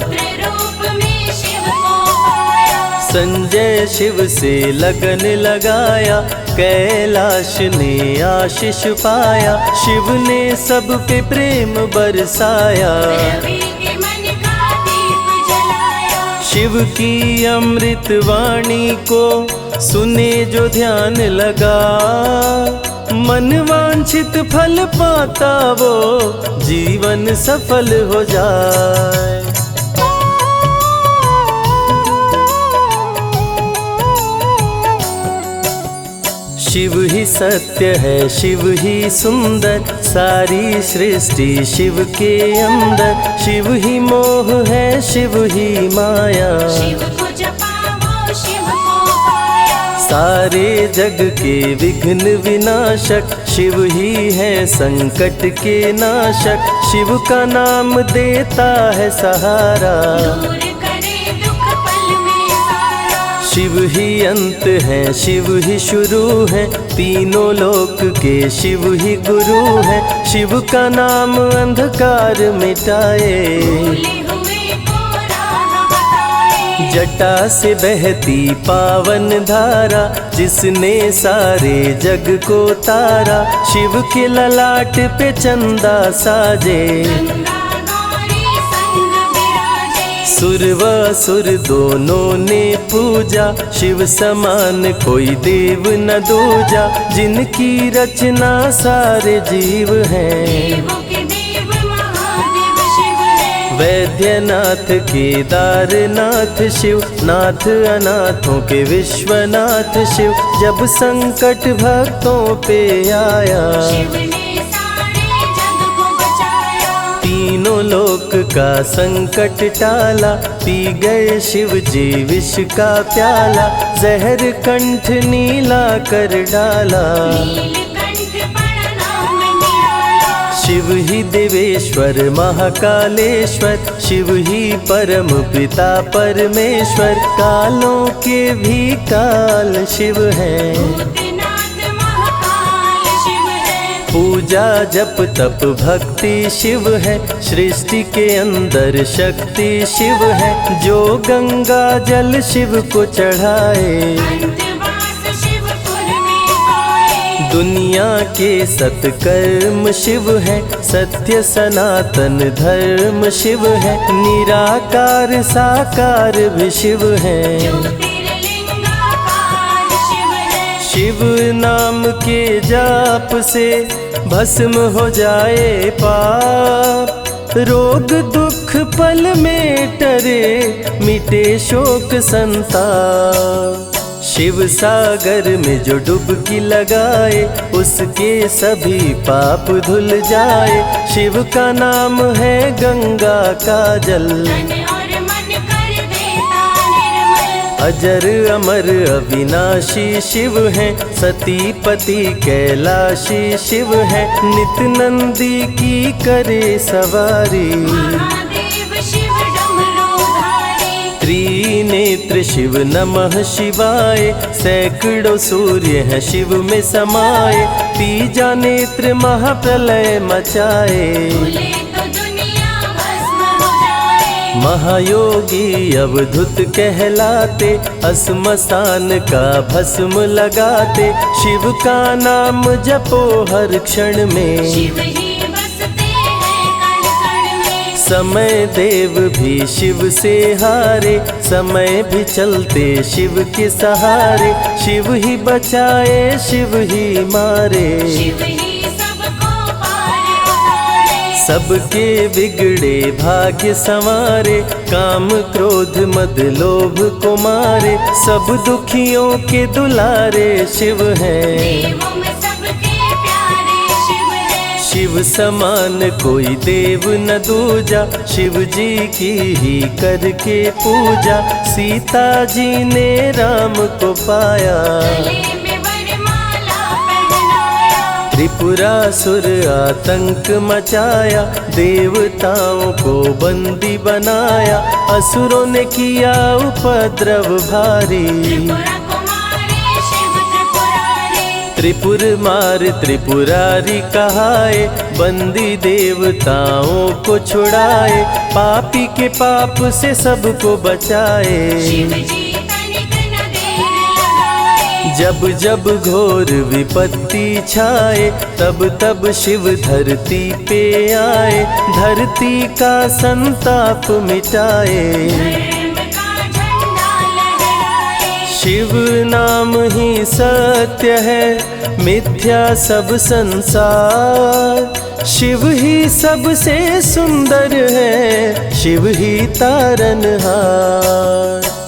पुत्र रूप में शिव को पाया। संजय शिव से लगन लगाया। कैलाश ने आशीष पाया, शिव ने सब पे प्रेम बरसाया। रवि के मन का दीप जलाया। शिव की अमृत वाणी को सुने जो ध्यान लगा, मन वांछित फल पाता वो जीवन सफल हो जाए। शिव ही सत्य है, शिव ही सुंदर, सारी सृष्टि शिव के अंदर। शिव ही मोह है, शिव ही माया, शिव को जपा वो शिव को पाया। सारे जग के विघ्न विनाशक। शिव ही है संकट के नाशक, शिव का नाम देता है सहारा। दूर करे दुख शिव ही अंत है, शिव ही शुरू है, तीनों लोक के शिव ही गुरु है। शिव का नाम अंधकार मिटाए, भूले हुए को राह बताए। जटा से बहती पावन धारा, जिसने सारे जग को तारा। शिव के ललाट पे चंदा साजे, गंगा गौरी संग विराजे। सुर व असुर दोनों ने पूजा, शिव समान कोई देव न दूजा। जिनकी रचना सारे जीव हैं, देवों के देव महादेव शिव है। वैद्यनाथ केदारनाथ शिव, नाथ अनाथों के विश्वनाथ शिव। जब संकट भक्तों पे आया, शिव ने सारे जग को बचाया। तीनों लोक का संकट टाला। पी गए शिव जी विष का प्याला, जहर कंठ नीला कर डाला। नीलकंठ पड़ा नाम निराला। शिव ही देवेश्वर महाकालेश्वर, शिव ही परम पिता परमेश्वर। कालों के भी काल शिव है, भूतनाथ महाकाल शिव है। पूजा जप तप भक्ति शिव है, सृष्टि के अंदर शक्ति शिव है। जो गंगा जल शिव को चढ़ाए, अंतवास शिवपुर में पाए। दुनिया के सत्कर्म शिव है, सत्य सनातन धर्म शिव है। निराकार साकार भी शिव है, ज्योतिर्लिंगाकार शिव है। शिव नाम के जाप से भस्म हो जाए पाप। रोग दुख पल में टरे, मिटे शोक संताप। शिव सागर में जो डुबकी लगाए, उसके सभी पाप धुल जाए। शिव का नाम है गंगा का जल, तन और मन कर देता निर्मल। अजर अमर अविनाशी शिव है, सती पति कैलाशी शिव है। नित नंदी की करे सवारी, महादेव शिव डमरूधारी। त्रिनेत्र शिव नमः शिवाय। सैकड़ों सूर्य है शिव में समाये, तीजा नेत्र महाप्रलय मचाए। भूले तो दुनिया भस्म हो जाए। महायोगी अवधूत कहलाते, असमसान का भस्म लगाते। शिव का नाम जपो हर क्षण में, शिव ही बसते हैं कण कण में। समय देव भी शिव से हारे, समय भी चलते शिव के सहारे। शिव ही बचाए शिव ही मारे, शिव ही सबको पार उतारे। सबके बिगड़े भाग्य संवारे। काम क्रोध मद लोभ को मारे, सब दुखियों के दुलारे शिव हैं। देवों में सबके प्यारे शिव है। शिव समान कोई देव न दूजा, शिव जी की ही करके पूजा। सीता जी ने राम को पाया, गले में वरमाला पहनाया। त्रिपुरासुर आतंक मचाया। देवताओं को बंदी बनाया, असुरों ने किया उपद्रव भारी। त्रिपुरा कुमारी शिव त्रिपुरारी। त्रिपुर मार त्रिपुरारी कहाए, बंदी देवताओं को छुड़ाए। पापी के पाप से सबको बचाए, शिव जी तनिक न देर लगाए। जब जब घोर विपत्ति छाए, तब तब शिव धरती पे आए। धरती का संताप मिटाए, धर्म का झंडा लहराए। शिव नाम ही सत्य है, मिथ्या सब संसार। शिव ही सबसे सुंदर है, शिव ही तारनहार।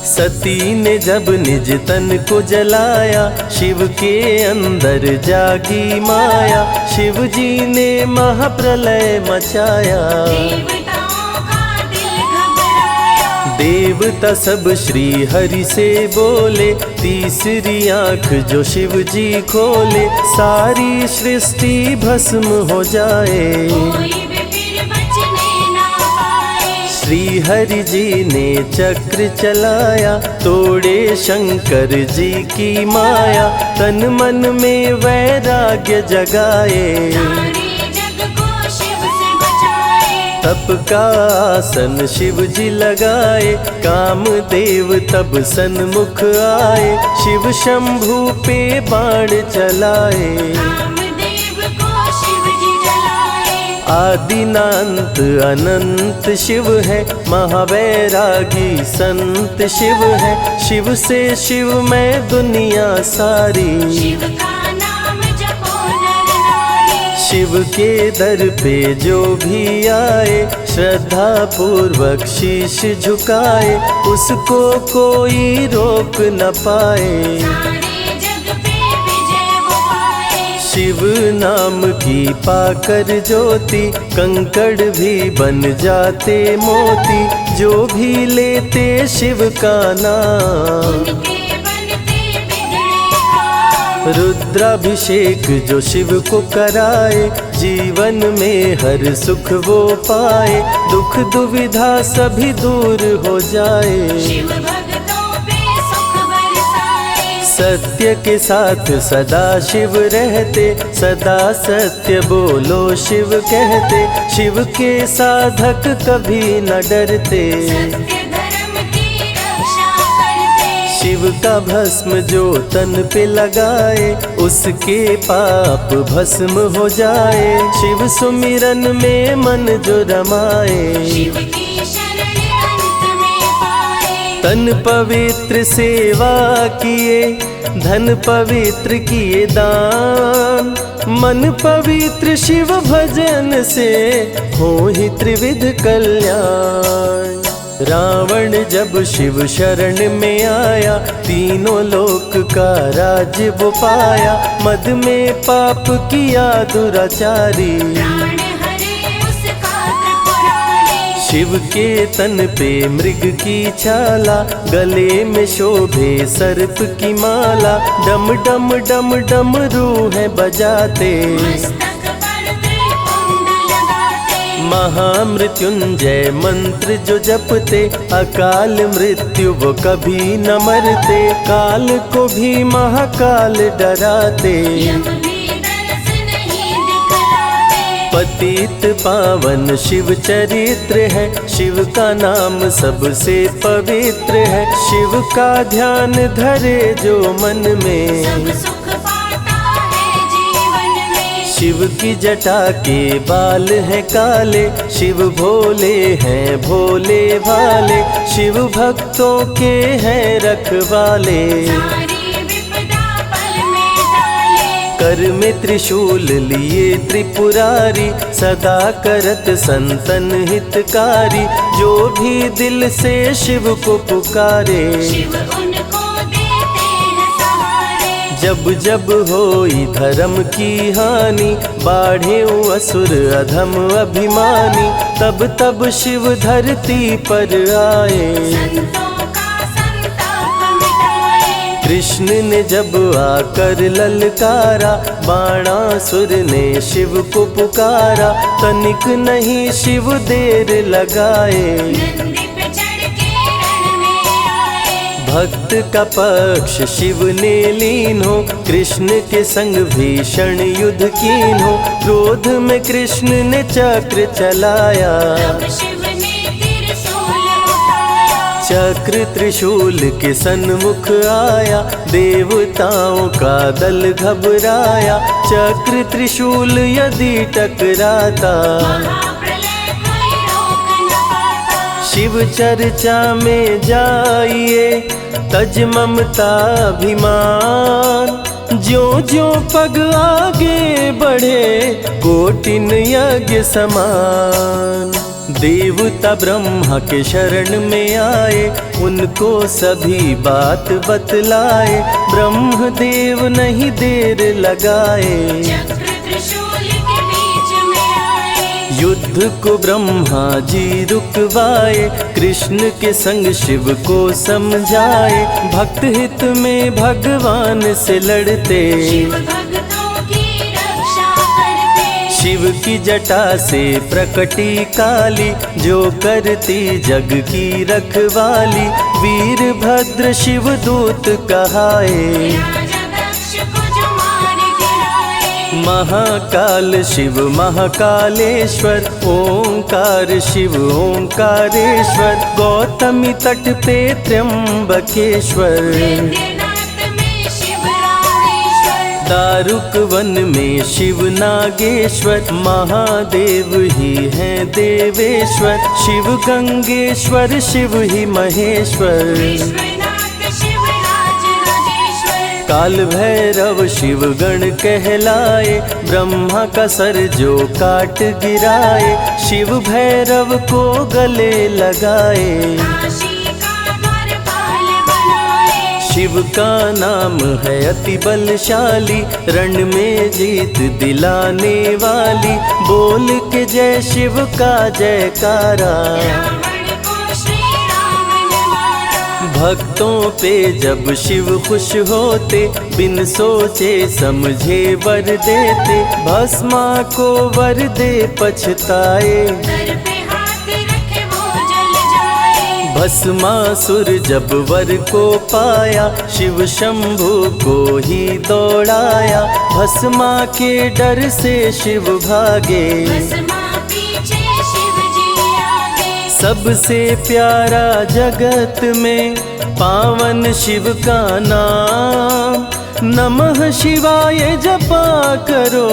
सती ने जब निज तन को जलाया, शिव के अंदर जागी माया। शिव जी ने महाप्रलय मचाया, देवताओं का दिल घबराया। देवता सब श्री हरि से बोले। तीसरी आंख जो शिव जी खोले, सारी सृष्टि भस्म हो जाए। कोई भी फिर बचने ना पाए। श्री हरि जी ने चक्र चलाया, तोड़े शंकर जी की माया, तन मन में वैराग्य जगाए, सारे जग को शिव से बचाए। तप का आसन शिव जी लगाए, कामदेव तब सन्मुख आए, शिव शंभू पे बाण चलाए, कामदेव को शिव जी जलाए। आदिनांत अनंत शिव है, महावैरागी संत शिव है, शिव से शिव में दुनिया सारी, शिव का नाम जपो नर नारी। शिव के दर पे जो भी आए, श्रद्धा पूर्वक शीश झुकाए, उसको कोई रोक न पाए, सारे जग पे विजय वो पाए। शिव नाम की पाकर ज्योति, कंकड़ भी बन जाते मोती, जो भी लेते शिव का नाम, उनके बनते बिगड़े काम। रुद्राभिषेक जो शिव को कराए, जीवन में हर सुख वो पाए, दुख दुविधा सभी दूर हो जाए, शिव भक्तों पे सुख बरसाए। सत्य के साथ सदा शिव रहते, सदा सत्य बोलो शिव कहते, शिव के साधक कभी न डरते, सत्य धर्म की रक्षा करते। शिव का भस्म जो तन पे लगाए, उसके पाप भस्म हो जाए, शिव सुमिरन में मन जो रमाए, शिव की शरण अंत में पाए। तन पवित्र सेवा किए, धन पवित्र किए दान, मन पवित्र शिव भजन से हो ही त्रिविध कल्याण। रावण जब शिव शरण में आया, तीनों लोक का राज्य वो पाया, मद में पाप किया दुराचारी, प्राण हरे उसका त्रिपुरारी। शिव के तन पे मृग की छाला, गले में शोभे सर्प की माला, डम डम डम डम रूह बजाते, मस्तक पर त्रिपुंड लगाते। महामृत्युंजय मंत्र जो जपते, अकाल मृत्यु वो कभी न मरते, काल को भी महाकाल डराते, यम भी दर्श नहीं दिखलाते। पतित पावन शिव चरित्र है, शिव का नाम सबसे पवित्र है, शिव का ध्यान धरे जो मन में, सब सुख पाता है जीवन में। शिव की जटा के बाल हैं काले, शिव भोले हैं भोले भाले, शिव भक्तों के हैं रखवाले, सारी विपदा पल में टाले। कर में त्रिशूल लिए त्रिपुरारी, सदा करत संतन हितकारी, जो भी दिल से शिव को पुकारे, शिव उनको देते हैं सहारे। जब जब होई धर्म की हानि, बाढ़े असुर अधम अभिमानी, तब तब शिव धरती पर आए, संतों का संताप मिटाए। कृष्ण ने जब आकर ललकारा, बाणासुर ने शिव को पुकारा, तनिक नहीं शिव देर लगाए, नंदी पे चढ़ के रण में आए। भक्त का पक्ष शिव ने लीन हो, कृष्ण के संग भीषण युद्ध कीन हो, क्रोध में कृष्ण ने चक्र चलाया, तब शिव ने त्रिशूल उठाया। चक्र त्रिशूल के सन्मुख आया, देवताओं का दल घबराया, चक्र त्रिशूल यदि टकराता, महाप्रलय कोई रोक न पाता। शिव चर्चा में जाइए, तज ममता अभिमान, ज्यों ज्यों पग आगे बढ़े, कोटिन यज्ञ समान। देवता ब्रह्मा के शरण में आए, उनको सभी बात बतलाए, ब्रह्मदेव नहीं देर लगाए, चक्र त्रिशूल के बीच में आए। युद्ध को ब्रह्मा जी रुकवाए, कृष्ण के संग शिव को समझाए, भक्त हित में भगवान से लड़ते, शिव भक्तों की रक्षा करते। शिव की जटा से प्रकटी काली, जो करती जग की रखवाली। वीरभद्र शिव दूत कहाए, राजा दक्ष को जो मार गिराए। महाकाल शिव महाकालेश्वर, ओंकार शिव ओंकारेश्वर। गौतमी तट पे त्र्यंबकेश्वर, वैद्यनाथ में शिव रामेश्वर। दारुक वन में शिव नागेश्वर। महादेव ही हैं देवेश्वर, शिव गंगेश्वर शिव ही महेश्वर। विश्वनाथ शिव राज राजेश्वर। काल भैरव शिव गण कहलाए, ब्रह्मा का सर जो काट गिराए। शिव भैरव को गले लगाए, काशी का द्वारपाल बनाए। शिव का नाम है अति बलशाली, रण में जीत दिलाने वाली। बोल के जय शिव का जयकारा, रावण को श्री राम ने मारा। भक्तों पे जब शिव खुश होते, बिन सोचे समझे वर देते। भस्मा को वर दे पछताए, सर पे हाथ रखे वो जल जाए। भस्मासुर जब वर को पाया, शिव शंभु को ही दौड़ाया। भस्मा के डर से शिव भागे, भस्मा पीछे शिव जी आगे। सबसे प्यारा जगत में पावन शिव का नाम। नमः शिवाय जपा करो,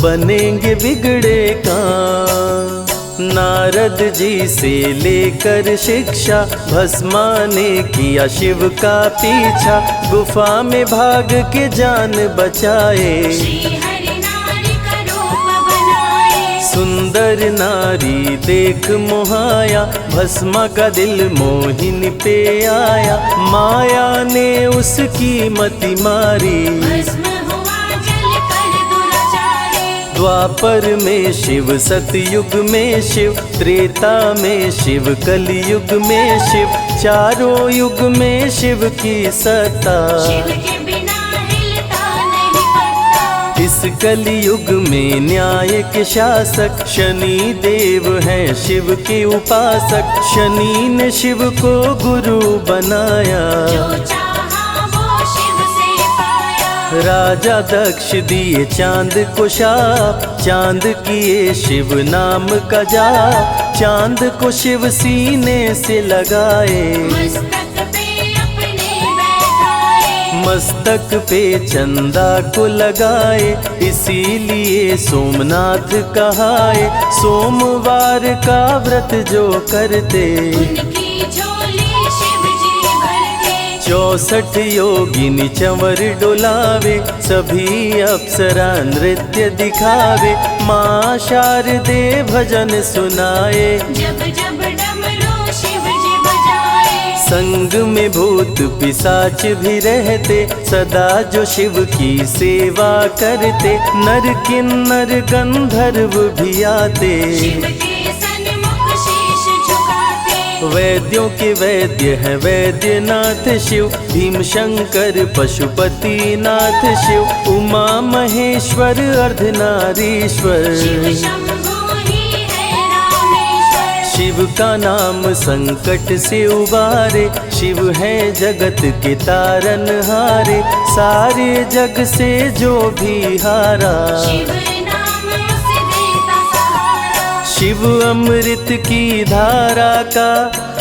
बनेंगे बिगड़े काम। नारद जी से लेकर शिक्षा, भस्मा ने किया शिव का पीछा। गुफा में भाग के जान बचाए, श्री हरि नारी का रूप बनाए। सुंदर नारी देख मोहाया। भस्मा का दिल मोहिनी पे आया, माया ने उसकी मति मारी। भस्म हुआ जल कर दुराचारी। द्वापर में शिव, सतयुग में शिव, त्रेता में शिव, कलयुग में शिव। चारों युग में शिव की सत्ता, शिव के बिना हिलता नहीं पत्ता। इस कलयुग में न्याय के शासक, शनि देव हैं शिव के उपासक। शनि ने शिव को गुरु बनाया, जो चाहा वो शिव से पाया। राजा दक्ष दिए चांद को शाप, चांद किए शिव नाम का जाप। चांद को शिव सीने से लगाए, मस्तक पे अपने बैठाए। मस्तक पे चंदा को लगाए। इसीलिए सोमनाथ कहाए, सोमवार का व्रत जो करते। उनकी झोली शिव जी भरते। 64 योगिनी चंवर डोलावे, सभी अप्सरा नृत्य दिखावे। माँ शारदे भजन सुनाए, जब जब डमरू शिव जी बजाए। संग में भूत पिशाच भी रहते, सदा जो शिव की सेवा करते। नर किन्नर गंधर्व भी आते, शिव के सन्मुख शीश झुकाते। वैद्यों के वैद्य है वैद्यनाथ शिव। भीम शंकर पशुपति नाथ शिव। उमा महेश्वर अर्धनारीश्वर, शिव शंभु ही है रामेश्वर। शिव का नाम संकट से उबारे। शिव है जगत के तारनहारे, सारे जग से जो भी हारा। शिव नाम उसे देता सहारा। शिव अमृत की धारा का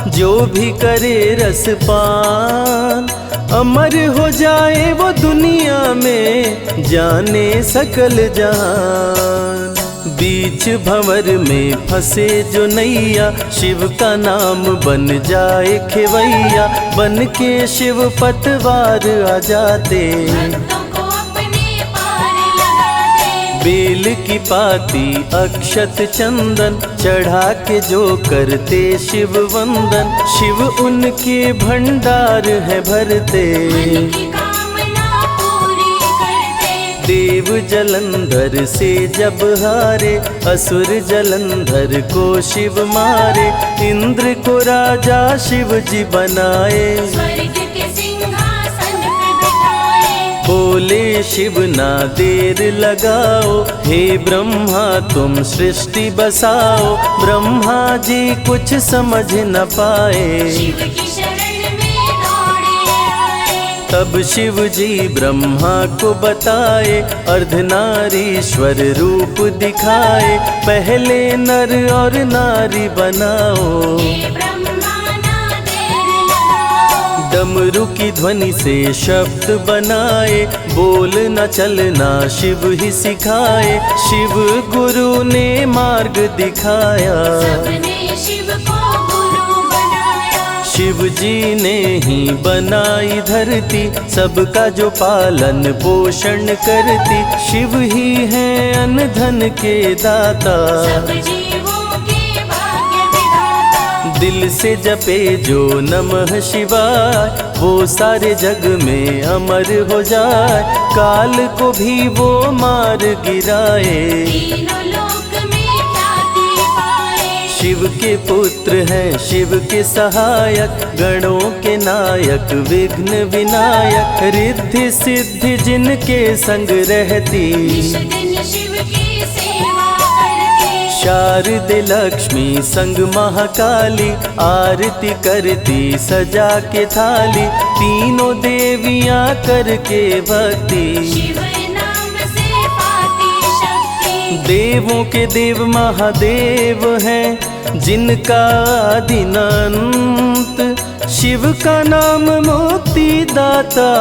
जो भी करे रसपान, अमर हो जाए वो दुनिया में, जाने सकल जहान। बीच भंवर में फंसे जो नैया, शिव का नाम बन जाए खेवैया। बन के शिव पतवार आ जाते, भक्तों को अपने पार लगाते। बेल की पाती अक्षत चंदन, चढ़ा के जो करते शिव वंदन। शिव उनके भंडार है भरते, मन की कामना पूरी करते। देव जलंधर से जब हारे, असुर जलंधर को शिव मारे। इंद्र को राजा शिव जी बनाए, स्वर्ग के सिंहासन पे बिठाए। बोले शिव ना देर लगाओ, हे ब्रह्मा तुम सृष्टि बसाओ। ब्रह्मा जी कुछ समझ न पाए, शिव की शरण में दौड़े आए। तब शिव जी ब्रह्मा को बताए, अर्धनारीश्वर रूप दिखाए। पहले नर और नारी बनाओ, हे ब्रह्मा ना देर लगाओ। डमरू की ध्वनि से शब्द बनाए। बोल न चलना शिव ही सिखाए, शिव गुरु ने मार्ग दिखाया। सबने शिव को गुरु बनाया। शिव जी ने ही बनाई धरती, सबका जो पालन पोषण करती। शिव ही है अन्न धन के दाता, सब जीवों के भाग्य विधाता। दिल से जपे जो नमः शिवाय, वो सारे जग में अमर हो जाए। काल को भी वो मार गिराए, तीनों लोक में ख्याति पाए। शिव के पुत्र हैं शिव के सहायक, गणों के नायक विघ्न विनायक। रिद्धि सिद्धि जिनके संग रहती, निश दिन शिव की सेवा करके। शारदे लक्ष्मी संग महाकाली, आरती करती सजा के थाली। तीनों देवियां करके भक्ति, शिव नाम से पाती शक्ति। देवों के देव महादेव हैं, जिनका आदि न अंत। शिव का नाम मुक्ति दाता,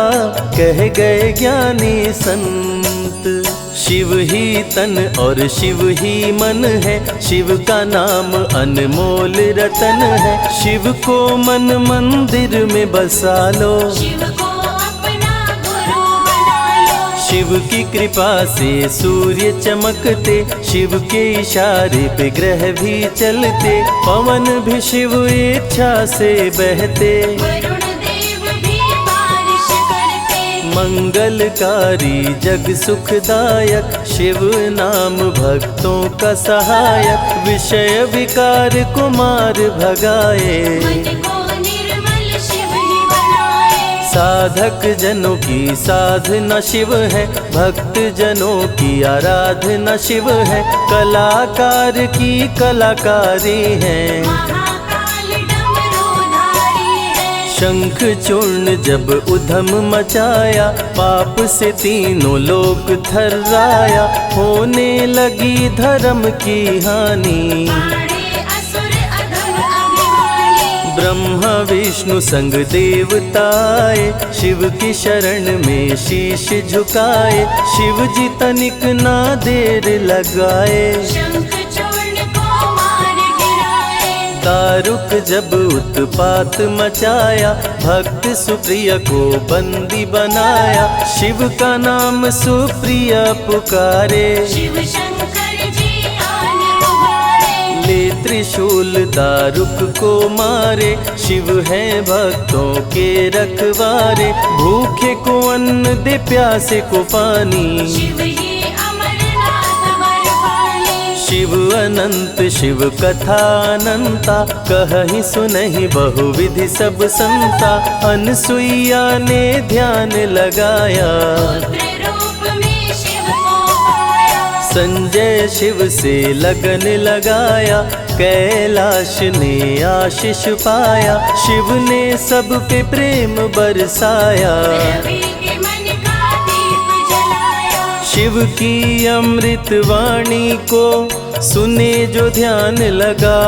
कह गए ज्ञानी संत। शिव ही तन और शिव ही मन है, शिव का नाम अनमोल रतन है। शिव को मन मंदिर में बसा लो, शिव को अपना गुरु बना लो। शिव की कृपा से सूर्य चमकते, शिव के इशारे पे ग्रह भी चलते। पवन भी शिव इच्छा से बहते, वरुण देव भी बारिश करते। मंगलकारी जग सुखदायक, शिव नाम भक्तों का सहायक। विषय विकार को मार भगाए, मन को निर्मल शिव ही बनाए। साधक जनों की साधना शिव है, भक्त जनों की आराधना शिव है। कलाकार की कलाकारी है, महाकाल डमरूधारी है। शंख चूर्ण जब उधम मचाया, पाप से तीनों लोक थर्राया। होने लगी धर्म की हानि, पाड़े असुर अधम अभिमानी। ब्रह्मा विष्णु संग देवताए, शिव की शरण में शीश झुकाए। शिव जी तनिक ना देर लगाए, शंख चूर्ण को मार गिराए। दारुक जब उत्पात मचाया, भक्त सुप्रिय को बंदी बनाया। शिव का नाम सुप्रिय पुकारे, शिव शंकर जी आन उबारे। ले त्रिशूल दारुक को मारे। शिव है भक्तों के रखवारे, भूखे को अन्न दे प्यासे को पानी। शिव ही अमरनाथ बरपाली। शिव अनंत शिव कथा अनंता, कहीं सुनहि बहुविधि सब संता। अनसुईया ने ध्यान लगाया, पुत्र रूप में शिव को पाया। संजय शिव से लगन लगाया, कैलाश ने आशीष पाया। शिव ने सब पे प्रेम बरसाया, रवि के मन का दीप जलाया। शिव की अमृत वाणी को सुने जो ध्यान लगा।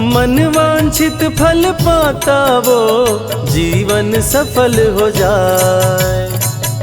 मन वांछित फल पाता वो, जीवन सफल हो जाए।